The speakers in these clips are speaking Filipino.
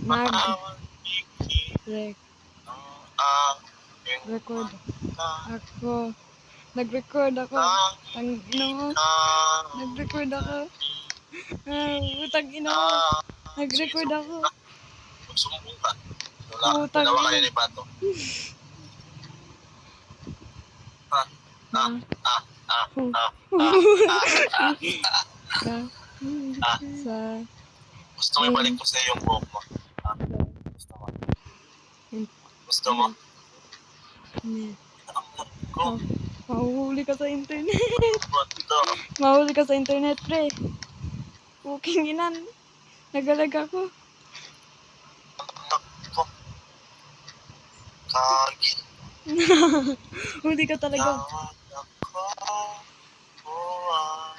Mag record ako. Nag-record ako. Tangina mo. Nag-record ako. Tangina mo. Nag-record ako. Magsumbong ka. Putang Dalawa ina. kayo ni Bato. Sa Gusto mo ibalik ko sa'yo yung buhok mo? Gusto mo? Gusto mo? Ko. Mahuhuli ka sa internet. Bato. Mahuli ka sa internet, pre. Puking inan. Nagalag ako. Takbo. Kagi. Huli ka talaga. Tawag ako. Buwan.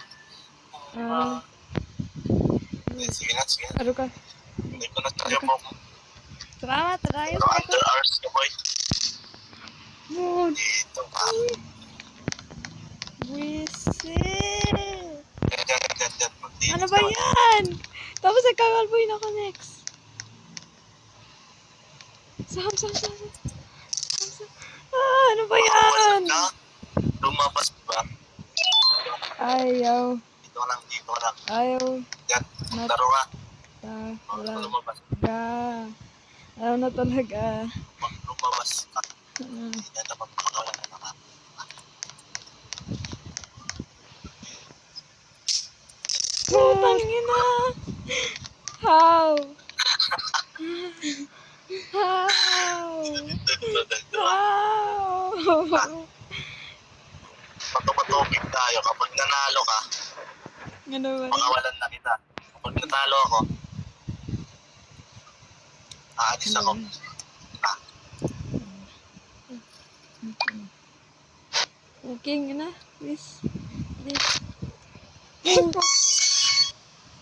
Sige na, sige na. Ano ka? Hindi ko na tayo po. Salamat, ayos Pero ako. under hours ka, boy. Mood. Dito ka. Wisit. Gat. Ano ba yan? Tapos nagkakalboy na ako next. Sam. Ano ba yan? Lumabas ba? Ayaw. Dito lang. Ayaw. Yan, laro ka. Wala. Lumabas. Ayaw na talaga. Pag lumabas ka, hindi na dapat makawala na ka. Putang ina. How? Pagkamatubig tayo, kapag nanalo ka, Ano ba? makawalan na kita. Kapag natalo ako, aalis ako. Okay na. Please.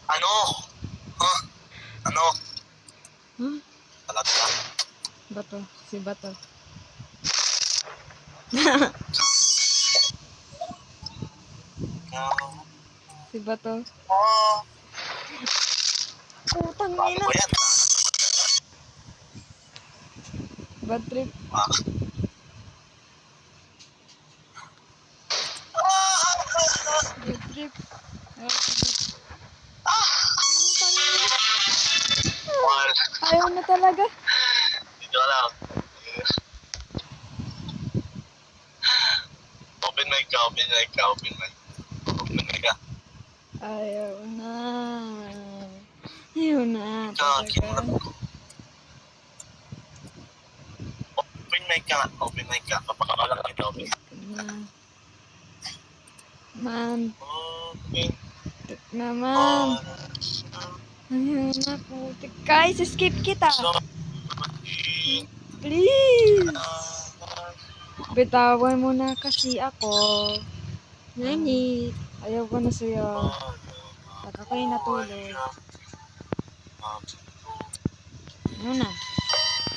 Ano? Ano? Huh? Talaga? Bato. Si Bato. Si Bato. Putang Bago ina. ba yan? Bad trip. Bad trip. Putang ina. Ayaw na talaga. Dito ka lang. Open mic ka. Ayaw na talaga. Open mic ka. Papakawalan kita. Open. Man. Open. Naman. Ayaw na putik. Guys, skip kita. Please. Bitawan mo na kasi ako. Nani. Ayaw ko na sa'yo. Pag ako'y natulog. Ano na?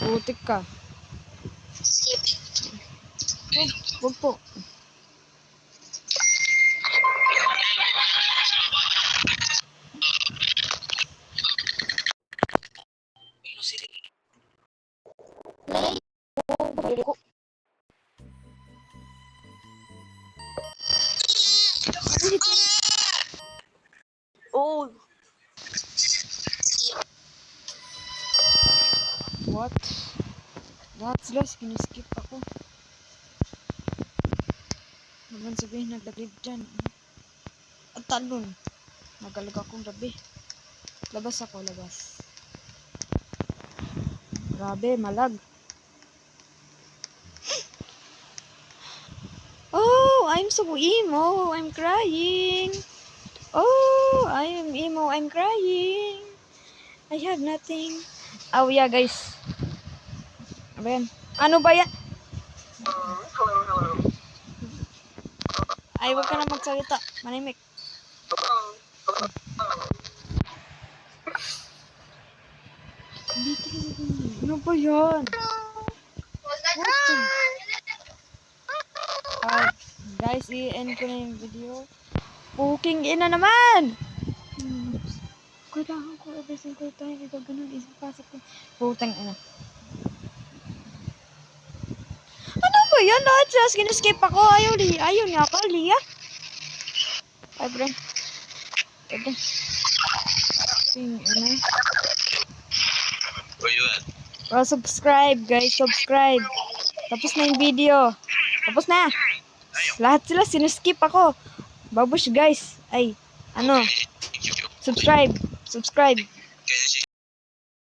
Putik ka. Skip. Wag po. Oh. What? That's less, kiniskip ako. Naman sabihin naglaglig dyan. At talon. Nagalag akong gabi. Labas ako, labas. Grabe, malag. Oh, I'm so emo. I'm crying. Oh, I am emo. I'm crying. I have nothing. Oh, yeah, guys. Ano ba yan? Ano ba yan? Ay, huwag ka na magsalita. Manimik. Ano ba yan? Guys, i-end ko na yung video. Puking ina naman! Kulang. Pasok ko tayo. Ito ganun. Isang pasok ko. Putang ano. Ano ba yan? Lahat siya. Skip ako. Ayaw niya ako. Lia. Ay, bro. Ito. Ano? O yun. Oh, subscribe, guys. Subscribe. Tapos na yung video. Tapos na. Lahat sila. Siniskip ako. Babush, guys. Ay, ano. Subscribe. Subscribe. Kaya